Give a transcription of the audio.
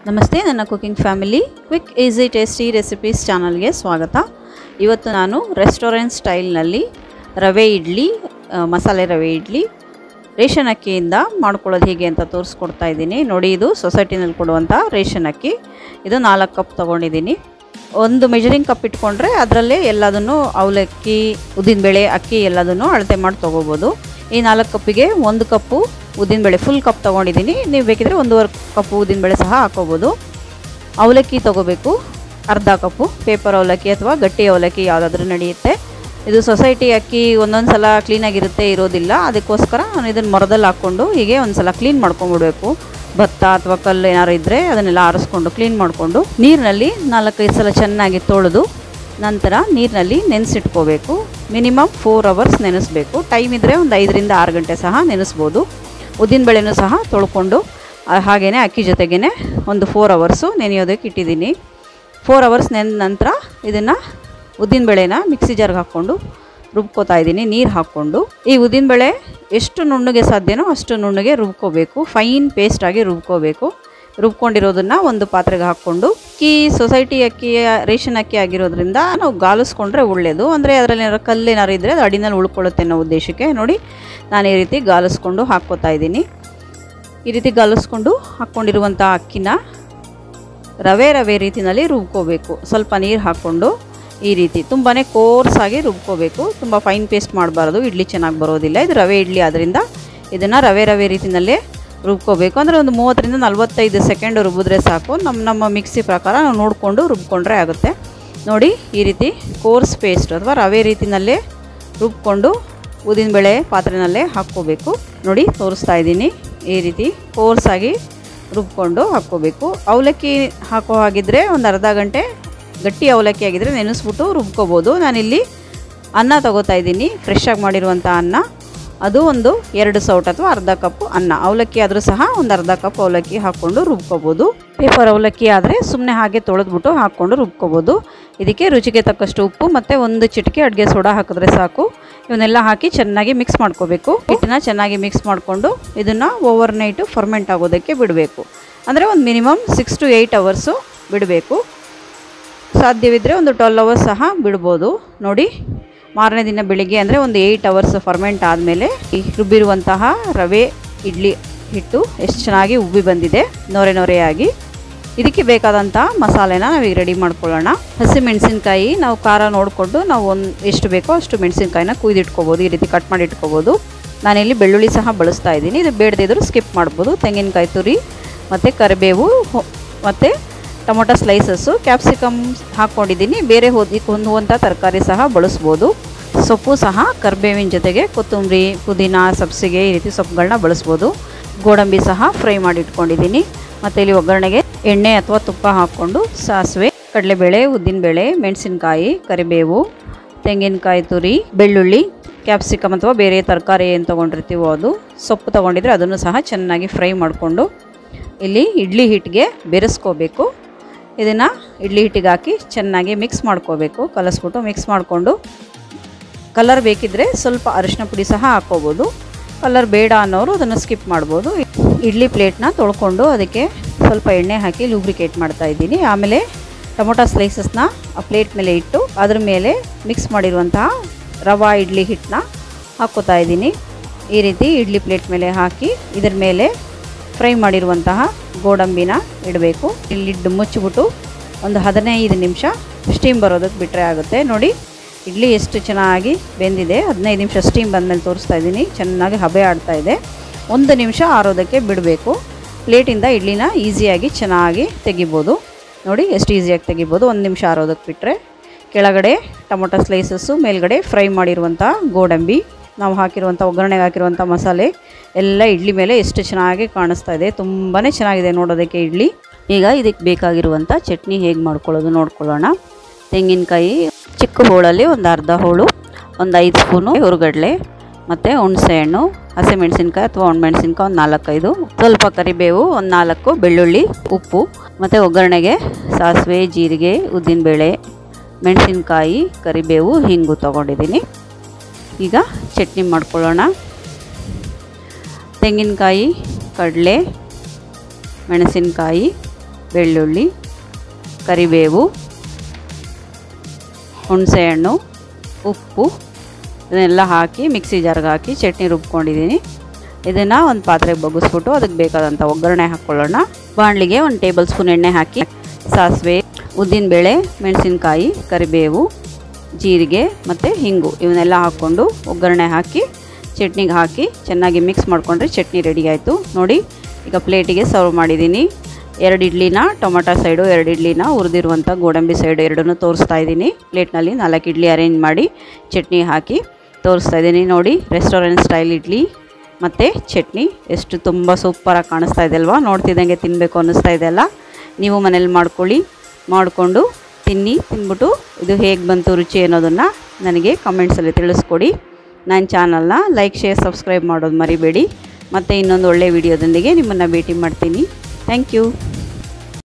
ನಮಸ್ತೆ, ನನ್ನ cooking family quick easy tasty recipes ಚಾನಲ್ಗೆ ಸ್ವಾಗತ. ಇವತ್ತು ನಾನು ರೆಸ್ಟೋರೆಂಟ್ ಸ್ಟೈಲ್ನಲ್ಲಿ ರವೆ ಇಡ್ಲಿ, ಮಸಾಲೆ ರವೆ ಇಡ್ಲಿ ರೇಷನ್ ಅಕ್ಕಿಯಿಂದ ಮಾಡ್ಕೊಳ್ಳೋದು ಹೇಗೆ ಅಂತ ತೋರಿಸ್ಕೊಡ್ತಾ ಇದ್ದೀನಿ. ನೋಡಿ, ಇದು ಸೊಸೈಟಿನಲ್ಲಿ ಕೊಡುವಂಥ ರೇಷನ್ ಅಕ್ಕಿ. ಇದು 4 ಕಪ್ ತೊಗೊಂಡಿದ್ದೀನಿ. ಒಂದು ಮೆಜರಿಂಗ್ ಕಪ್ ಇಟ್ಕೊಂಡ್ರೆ ಅದರಲ್ಲೇ ಎಲ್ಲದನ್ನು ಅವಲಕ್ಕಿ, ಉದ್ದಿನಬೇಳೆ, ಅಕ್ಕಿ ಎಲ್ಲದನ್ನು ಅಳತೆ ಮಾಡಿ ತೊಗೋಬೋದು. ಈ 4 ಕಪ್ಪಿಗೆ 1 ಕಪ್ಪು ಉದ್ದಿನಬೇಳೆ ಫುಲ್ ಕಪ್ ತೊಗೊಂಡಿದ್ದೀನಿ. ನೀವು ಬೇಕಿದ್ರೆ 1.5 ಕಪ್ಪು ಉದ್ದಿನಬೇಳೆ ಸಹ ಹಾಕೋಬೋದು. ಅವಲಕ್ಕಿ ತೊಗೋಬೇಕು, ಅರ್ಧ ಕಪ್ಪು. ಪೇಪರ್ ಅವಲಕ್ಕಿ ಅಥವಾ ಗಟ್ಟಿ ಅವಲಕ್ಕಿ ಯಾವುದಾದ್ರೂ ನಡೆಯುತ್ತೆ. ಇದು ಸೊಸೈಟಿ ಅಕ್ಕಿ ಒಂದೊಂದು ಸಲ ಕ್ಲೀನಾಗಿರುತ್ತೆ, ಇರೋದಿಲ್ಲ. ಅದಕ್ಕೋಸ್ಕರ ನಾನು ಇದನ್ನು ಮೊರದಲ್ಲಿ ಹಾಕ್ಕೊಂಡು ಹೀಗೆ ಒಂದು ಸಲ ಕ್ಲೀನ್ ಮಾಡ್ಕೊಂಡ್ಬಿಡ್ಬೇಕು. ಭತ್ತ ಅಥವಾ ಕಲ್ಲು ಏನಾರು ಇದ್ದರೆ ಅದನ್ನೆಲ್ಲ ಆರಿಸ್ಕೊಂಡು ಕ್ಲೀನ್ ಮಾಡಿಕೊಂಡು ನೀರಿನಲ್ಲಿ 4-5 ಸಲ ಚೆನ್ನಾಗಿ ತೊಳೆದು ನಂತರ ನೀರಿನಲ್ಲಿ ನೆನೆಸಿಟ್ಕೋಬೇಕು. ಮಿನಿಮಮ್ 4 ಅವರ್ಸ್ ನೆನೆಸಬೇಕು. ಟೈಮ್ ಇದ್ದರೆ ಒಂದು 5ರಿಂದ 6 ಗಂಟೆ ಸಹ ನೆನೆಸ್ಬೋದು. ಉದ್ದಿನಬೇಳೆನೂ ಸಹ ತೊಳ್ಕೊಂಡು ಹಾಗೆಯೇ ಅಕ್ಕಿ ಜೊತೆಗೇ ಒಂದು 4 ಅವರ್ಸು ನೆನೆಯೋದಕ್ಕೆ ಇಟ್ಟಿದ್ದೀನಿ. 4 ಅವರ್ಸ್ ನೆನೆದ ನಂತರ ಇದನ್ನು ಉದ್ದಿನಬೇಳೆನ ಮಿಕ್ಸಿ ಜಾರ್ಗೆ ಹಾಕ್ಕೊಂಡು ರುಬ್ಕೋತಾ ಇದ್ದೀನಿ, ನೀರು ಹಾಕ್ಕೊಂಡು. ಈ ಉದ್ದಿನಬೇಳೆ ಎಷ್ಟು ನುಣ್ಣಗೆ ಸಾಧ್ಯನೋ ಅಷ್ಟು ನುಣ್ಣಗೆ ರುಬ್ಕೋಬೇಕು, ಫೈನ್ ಪೇಸ್ಟಾಗಿ ರುಬ್ಕೋಬೇಕು. ರುಬ್ಕೊಂಡಿರೋದನ್ನು ಒಂದು ಪಾತ್ರೆಗೆ ಹಾಕ್ಕೊಂಡು, ಸೊಸೈಟಿ ಅಕ್ಕಿ ರೇಷನ್ ಅಕ್ಕಿ ಆಗಿರೋದ್ರಿಂದ ನಾವು ಗಾಲಿಸ್ಕೊಂಡ್ರೆ ಒಳ್ಳೆಯದು. ಅಂದರೆ ಅದರಲ್ಲಿ ಏನಾರು ಕಲ್ಲೇನಾರು ಇದ್ದರೆ ಅದು ಅಡಿನಲ್ಲಿ ಉಳ್ಕೊಳ್ಳುತ್ತೆ ಅನ್ನೋ ಉದ್ದೇಶಕ್ಕೆ ನೋಡಿ ನಾನು ಈ ರೀತಿ ಗಾಲಿಸ್ಕೊಂಡು ಹಾಕ್ಕೋತಾ ಇದ್ದೀನಿ. ಈ ರೀತಿ ಗಾಲಿಸ್ಕೊಂಡು ಹಾಕ್ಕೊಂಡಿರುವಂಥ ಅಕ್ಕಿನ ರವೆ ರೀತಿಯಲ್ಲಿ ರುಬ್ಕೋಬೇಕು. ಸ್ವಲ್ಪ ನೀರು ಹಾಕ್ಕೊಂಡು ಈ ರೀತಿ ತುಂಬಾ ಕೋರ್ಸಾಗಿ ರುಬ್ಕೋಬೇಕು. ತುಂಬ ಫೈನ್ ಪೇಸ್ಟ್ ಮಾಡಬಾರ್ದು, ಇಡ್ಲಿ ಚೆನ್ನಾಗಿ ಬರೋದಿಲ್ಲ. ಇದು ರವೆ ಇಡ್ಲಿ ಆದ್ದರಿಂದ ಇದನ್ನು ರವೆ ರೀತಿಯಲ್ಲೇ ರುಬ್ಕೋಬೇಕು. ಅಂದರೆ ಒಂದು 30ರಿಂದ 45 ಸೆಕೆಂಡ್ ರುಬ್ಬಿದ್ರೆ ಸಾಕು. ನಮ್ಮ ಮಿಕ್ಸಿ ಪ್ರಕಾರ ನಾವು ನೋಡಿಕೊಂಡು ರುಬ್ಕೊಂಡ್ರೆ ಆಗುತ್ತೆ. ನೋಡಿ, ಈ ರೀತಿ ಕೋರ್ಸ್ ಪೇಸ್ಟ್ ಅಥವಾ ರವೆ ರೀತಿಯಲ್ಲೇ ರುಬ್ಕೊಂಡು ಉದ್ದಿನಬೇಳೆ ಪಾತ್ರೆಯಲ್ಲೇ ಹಾಕ್ಕೋಬೇಕು. ನೋಡಿ, ತೋರಿಸ್ತಾ ಇದ್ದೀನಿ. ಈ ರೀತಿ ಕೋರ್ಸಾಗಿ ರುಬ್ಕೊಂಡು ಹಾಕ್ಕೋಬೇಕು. ಅವಲಕ್ಕಿ ಹಾಕೋ ಹಾಗಿದ್ದರೆ ಒಂದು ಅರ್ಧ ಗಂಟೆ, ಗಟ್ಟಿ ಅವಲಕ್ಕಿ ಆಗಿದ್ದರೆ ನೆನೆಸ್ಬಿಟ್ಟು ರುಬ್ಕೋಬೋದು. ನಾನಿಲ್ಲಿ ಅನ್ನ ತೊಗೋತಾ ಇದ್ದೀನಿ, ಫ್ರೆಶ್ಶಾಗಿ ಮಾಡಿರುವಂಥ ಅನ್ನ. ಅದು ಒಂದು 2 ಸೌಟ್ ಅಥವಾ ಅರ್ಧ ಕಪ್ಪು ಅನ್ನ. ಅವಲಕ್ಕಿ ಆದರೂ ಸಹ ಒಂದು ಅರ್ಧ ಕಪ್ ಅವಲಕ್ಕಿ ಹಾಕ್ಕೊಂಡು ರುಬ್ಕೋಬೋದು. ಪೇಪರ್ ಅವಲಕ್ಕಿ ಆದರೆ ಸುಮ್ಮನೆ ಹಾಗೆ ತೊಳೆದ್ಬಿಟ್ಟು ಹಾಕ್ಕೊಂಡು ರುಬ್ಕೋಬೋದು. ಇದಕ್ಕೆ ರುಚಿಗೆ ತಕ್ಕಷ್ಟು ಉಪ್ಪು ಮತ್ತು 1 ಚಿಟಿಕೆ ಅಡುಗೆ ಸೋಡಾ ಹಾಕಿದ್ರೆ ಸಾಕು. ಇವನ್ನೆಲ್ಲ ಹಾಕಿ ಚೆನ್ನಾಗಿ ಮಿಕ್ಸ್ ಮಾಡ್ಕೋಬೇಕು. ಹಿಟ್ಟನ್ನ ಚೆನ್ನಾಗಿ ಮಿಕ್ಸ್ ಮಾಡಿಕೊಂಡು ಇದನ್ನು ಓವರ್ ನೈಟು ಫರ್ಮೆಂಟ್ ಆಗೋದಕ್ಕೆ ಬಿಡಬೇಕು. ಅಂದರೆ ಒಂದು ಮಿನಿಮಮ್ 6 to 8 ಅವರ್ಸು ಬಿಡಬೇಕು. ಸಾಧ್ಯವಿದ್ದರೆ ಒಂದು 12 ಅವರ್ಸ್ ಸಹ ಬಿಡ್ಬೋದು. ನೋಡಿ, ಮಾರನೇ ದಿನ ಬೆಳಿಗ್ಗೆ ಅಂದರೆ ಒಂದು 8 ಅವರ್ಸ್ ಫರ್ಮೆಂಟ್ ಆದಮೇಲೆ ಈ ರುಬ್ಬಿರುವಂತಹ ರವೆ ಇಡ್ಲಿ ಹಿಟ್ಟು ಎಷ್ಟು ಚೆನ್ನಾಗಿ ಉಬ್ಬಿ ಬಂದಿದೆ, ನೊರೆಯಾಗಿ. ಇದಕ್ಕೆ ಬೇಕಾದಂಥ ಮಸಾಲೆನ ನಾವೀಗ ರೆಡಿ ಮಾಡ್ಕೊಳ್ಳೋಣ. ಹಸಿಮೆಣಸಿನ್ಕಾಯಿ ನಾವು ಖಾರ ನೋಡಿಕೊಂಡು ನಾವು ಎಷ್ಟು ಬೇಕೋ ಅಷ್ಟು ಮೆಣಸಿನ್ಕಾಯಿನ ಕುಯ್ದಿಟ್ಕೋಬೋದು. ಈ ರೀತಿ ಕಟ್ ಮಾಡಿ ಇಟ್ಕೋಬೋದು. ನಾನಿಲ್ಲಿ ಬೆಳ್ಳುಳ್ಳಿ ಸಹ ಬಳಸ್ತಾ ಇದ್ದೀನಿ. ಇದು ಬೇಡದಿದ್ದರೂ ಸ್ಕಿಪ್ ಮಾಡ್ಬೋದು. ತೆಂಗಿನಕಾಯಿ ತುರಿ ಮತ್ತು ಕರಿಬೇವು ಮತ್ತು ಟೊಮೊಟೊ ಸ್ಲೈಸಸ್ಸು, ಕ್ಯಾಪ್ಸಿಕಮ್ ಹಾಕ್ಕೊಂಡಿದ್ದೀನಿ. ಬೇರೆ ಹೊಂದುವಂಥ ತರಕಾರಿ ಸಹ ಬಳಸ್ಬೋದು. ಸೊಪ್ಪು ಸಹ ಕರಿಬೇವಿನ ಜೊತೆಗೆ ಕೊತ್ತಂಬರಿ, ಪುದೀನ, ಸಬ್ಸಿಗೆ ಈ ರೀತಿ ಸೊಪ್ಪುಗಳನ್ನ ಬಳಸ್ಬೋದು. ಗೋಡಂಬಿ ಸಹ ಫ್ರೈ ಮಾಡಿ ಇಟ್ಕೊಂಡಿದ್ದೀನಿ. ಮತ್ತು ಇಲ್ಲಿ ಒಗ್ಗರಣೆಗೆ ಎಣ್ಣೆ ಅಥವಾ ತುಪ್ಪ ಹಾಕ್ಕೊಂಡು ಸಾಸಿವೆ, ಕಡಲೆಬೇಳೆ, ಉದ್ದಿನಬೇಳೆ, ಮೆಣಸಿನ್ಕಾಯಿ, ಕರಿಬೇವು, ತೆಂಗಿನಕಾಯಿ ತುರಿ, ಬೆಳ್ಳುಳ್ಳಿ, ಕ್ಯಾಪ್ಸಿಕಮ್ ಅಥವಾ ಬೇರೆ ತರಕಾರಿ ಏನು ತೊಗೊಂಡಿರ್ತೀವೋ ಅದು, ಸೊಪ್ಪು ತೊಗೊಂಡಿದ್ರೆ ಅದನ್ನು ಸಹ ಚೆನ್ನಾಗಿ ಫ್ರೈ ಮಾಡಿಕೊಂಡು ಇಲ್ಲಿ ಇಡ್ಲಿ ಹಿಟ್ಟಿಗೆ ಬೆರೆಸ್ಕೋಬೇಕು. ಇದನ್ನು ಇಡ್ಲಿ ಹಿಟ್ಟಿಗೆ ಹಾಕಿ ಚೆನ್ನಾಗಿ ಮಿಕ್ಸ್ ಮಾಡ್ಕೋಬೇಕು. ಕಲಸ್ಬಿಟ್ಟು ಮಿಕ್ಸ್ ಮಾಡಿಕೊಂಡು ಕಲರ್ ಬೇಕಿದ್ದರೆ ಸ್ವಲ್ಪ ಅರಿಶಿನ ಪುಡಿ ಸಹ ಹಾಕ್ಕೋಬೋದು. ಕಲರ್ ಬೇಡ ಅನ್ನೋರು ಅದನ್ನು ಸ್ಕಿಪ್ ಮಾಡ್ಬೋದು. ಇಡ್ಲಿ ಪ್ಲೇಟ್ನ ತೊಳ್ಕೊಂಡು ಅದಕ್ಕೆ ಸ್ವಲ್ಪ ಎಣ್ಣೆ ಹಾಕಿ ಲೂಬ್ರಿಕೇಟ್ ಮಾಡ್ತಾ ಇದ್ದೀನಿ. ಆಮೇಲೆ ಟೊಮೊಟೊ ಸ್ಲೈಸಸ್ನ ಆ ಪ್ಲೇಟ್ ಮೇಲೆ ಇಟ್ಟು ಅದ್ರ ಮೇಲೆ ಮಿಕ್ಸ್ ಮಾಡಿರುವಂತಹ ರವಾ ಇಡ್ಲಿ ಹಿಟ್ಟನ್ನ ಹಾಕ್ಕೋತಾ ಇದ್ದೀನಿ. ಈ ರೀತಿ ಇಡ್ಲಿ ಪ್ಲೇಟ್ ಮೇಲೆ ಹಾಕಿ ಇದರ ಮೇಲೆ ಫ್ರೈ ಮಾಡಿರುವಂತಹ ಗೋಡಂಬಿನ ಇಡಬೇಕು. ಇಲ್ಲಿ ಲಿಡ್ ಮುಚ್ಚಿಬಿಟ್ಟು ಒಂದು 15 ನಿಮಿಷ ಸ್ಟೀಮ್ ಬರೋದಕ್ಕೆ ಬಿಟ್ಟರೆ ಆಗುತ್ತೆ. ನೋಡಿ, ಇಡ್ಲಿ ಎಷ್ಟು ಚೆನ್ನಾಗಿ ಬೆಂದಿದೆ. 15 ನಿಮಿಷ ಸ್ಟೀಮ್ ಬಂದಮೇಲೆ ತೋರಿಸ್ತಾ ಇದ್ದೀನಿ. ಚೆನ್ನಾಗಿ ಹಬೆ ಆಡ್ತಾ ಇದೆ. 1 ನಿಮಿಷ ಆರೋದಕ್ಕೆ ಬಿಡಬೇಕು. ಪ್ಲೇಟಿಂದ ಇಡ್ಲಿನ ಈಸಿಯಾಗಿ ಚೆನ್ನಾಗಿ ತೆಗಿಬೋದು. ನೋಡಿ, ಎಷ್ಟು ಈಸಿಯಾಗಿ ತೆಗಿಬೋದು. 1 ನಿಮಿಷ ಆರೋದಕ್ಕೆ ಬಿಟ್ಟರೆ. ಕೆಳಗಡೆ ಟೊಮೊಟೊ ಸ್ಲೈಸಸ್ಸು, ಮೇಲ್ಗಡೆ ಫ್ರೈ ಮಾಡಿರುವಂಥ ಗೋಡಂಬಿ, ನಾವು ಹಾಕಿರುವಂಥ ಒಗ್ಗರಣೆಗೆ ಹಾಕಿರುವಂಥ ಮಸಾಲೆ ಎಲ್ಲ ಇಡ್ಲಿ ಮೇಲೆ ಎಷ್ಟು ಚೆನ್ನಾಗಿ ಕಾಣಿಸ್ತಾ ಇದೆ. ತುಂಬಾ ಚೆನ್ನಾಗಿದೆ ನೋಡೋದಕ್ಕೆ ಇಡ್ಲಿ. ಈಗ ಇದಕ್ಕೆ ಬೇಕಾಗಿರುವಂಥ ಚಟ್ನಿ ಹೇಗೆ ಮಾಡ್ಕೊಳ್ಳೋದು ನೋಡ್ಕೊಳ್ಳೋಣ. ತೆಂಗಿನಕಾಯಿ ಚಿಕ್ಕ ಹೋಳಲ್ಲಿ ಒಂದು ಅರ್ಧ ಹೋಳು, ಒಂದು 5 ಸ್ಪೂನು ಹುರುಗಡ್ಲೆ ಮತ್ತು ಹುಣಸೆಹಣ್ಣು, ಹಸಿಮೆಣಸಿನ್ಕಾಯಿ ಅಥವಾ ಒಣಮೆಣಸಿನ್ಕಾಯಿ ಒಂದು 4-5, ಸ್ವಲ್ಪ ಕರಿಬೇವು, ಒಂದು 4 ಬೆಳ್ಳುಳ್ಳಿ, ಉಪ್ಪು ಮತ್ತು ಒಗ್ಗರಣೆಗೆ ಸಾಸಿವೆ, ಜೀರಿಗೆ, ಉದ್ದಿನಬೇಳೆ, ಮೆಣಸಿನ್ಕಾಯಿ, ಕರಿಬೇವು, ಹಿಂಗು ತೊಗೊಂಡಿದ್ದೀನಿ. ಈಗ ಚಟ್ನಿ ಮಾಡ್ಕೊಳ್ಳೋಣ. ತೆಂಗಿನಕಾಯಿ, ಕಡಲೆ, ಮೆಣಸಿನಕಾಯಿ, ಬೆಳ್ಳುಳ್ಳಿ, ಕರಿಬೇವು, ಹುಣಸೆಹಣ್ಣು, ಉಪ್ಪು ಇದನ್ನೆಲ್ಲ ಹಾಕಿ ಮಿಕ್ಸಿ ಜಾರ್ಗೆ ಹಾಕಿ ಚಟ್ನಿ ರುಬ್ಕೊಂಡಿದ್ದೀನಿ. ಇದನ್ನು ಒಂದು ಪಾತ್ರೆಗೆ ಬಗ್ಗಿಸ್ಬಿಟ್ಟು ಅದಕ್ಕೆ ಬೇಕಾದಂಥ ಒಗ್ಗರಣೆ ಹಾಕ್ಕೊಳ್ಳೋಣ. ಬಾಣಲಿಗೆ 1 ಟೇಬಲ್ ಸ್ಪೂನ್ ಎಣ್ಣೆ ಹಾಕಿ ಸಾಸಿವೆ, ಉದ್ದಿನಬೇಳೆ, ಮೆಣಸಿನ್ಕಾಯಿ, ಕರಿಬೇವು, ಜೀರಿಗೆ ಮತ್ತು ಹಿಂಗು ಇವನ್ನೆಲ್ಲ ಹಾಕ್ಕೊಂಡು ಒಗ್ಗರಣೆ ಹಾಕಿ ಚಟ್ನಿಗೆ ಹಾಕಿ ಚೆನ್ನಾಗಿ ಮಿಕ್ಸ್ ಮಾಡಿಕೊಂಡ್ರೆ ಚಟ್ನಿ ರೆಡಿ ಆಯಿತು. ನೋಡಿ, ಈಗ ಪ್ಲೇಟಿಗೆ ಸರ್ವ್ ಮಾಡಿದ್ದೀನಿ. 2 ಇಡ್ಲಿನ ಟೊಮೊಟೊ ಸೈಡು, 2 ಇಡ್ಲಿನ ಹುರಿದಿರುವಂಥ ಗೋಡಂಬಿ ಸೈಡು ಎರಡನ್ನೂ ತೋರಿಸ್ತಾ ಇದ್ದೀನಿ. ಪ್ಲೇಟ್ನಲ್ಲಿ 4 ಇಡ್ಲಿ ಅರೇಂಜ್ ಮಾಡಿ ಚಟ್ನಿ ಹಾಕಿ ತೋರಿಸ್ತಾ ಇದ್ದೀನಿ. ನೋಡಿ, ರೆಸ್ಟೋರೆಂಟ್ ಸ್ಟೈಲ್ ಇಡ್ಲಿ ಮತ್ತು ಚಟ್ನಿ ಎಷ್ಟು ತುಂಬ ಸೂಪರಾಗಿ ಕಾಣಿಸ್ತಾ ಇದೆ ಅಲ್ವಾ? ನೋಡ್ತಿದ್ದಂಗೆ ತಿನ್ನಬೇಕು ಅನ್ನಿಸ್ತಾ ಇದೆ ಅಲ್ಲ? ನೀವು ಮನೇಲಿ ಮಾಡಿಕೊಂಡು ತಿಂದ್ಬಿಟ್ಟು ಇದು ಹೇಗೆ ಬಂತು ರುಚಿ ಅನ್ನೋದನ್ನು ನನಗೆ ಕಮೆಂಟ್ಸಲ್ಲಿ ತಿಳಿಸ್ಕೊಡಿ. ನನ್ನ ಚಾನಲ್ನ ಲೈಕ್, ಶೇರ್, ಸಬ್ಸ್ಕ್ರೈಬ್ ಮಾಡೋದು ಮರಿಬೇಡಿ. ಮತ್ತು ಇನ್ನೊಂದು ಒಳ್ಳೆಯ ವಿಡಿಯೋದೊಂದಿಗೆ ನಿಮ್ಮನ್ನು ಭೇಟಿ ಮಾಡ್ತೀನಿ. Thank you.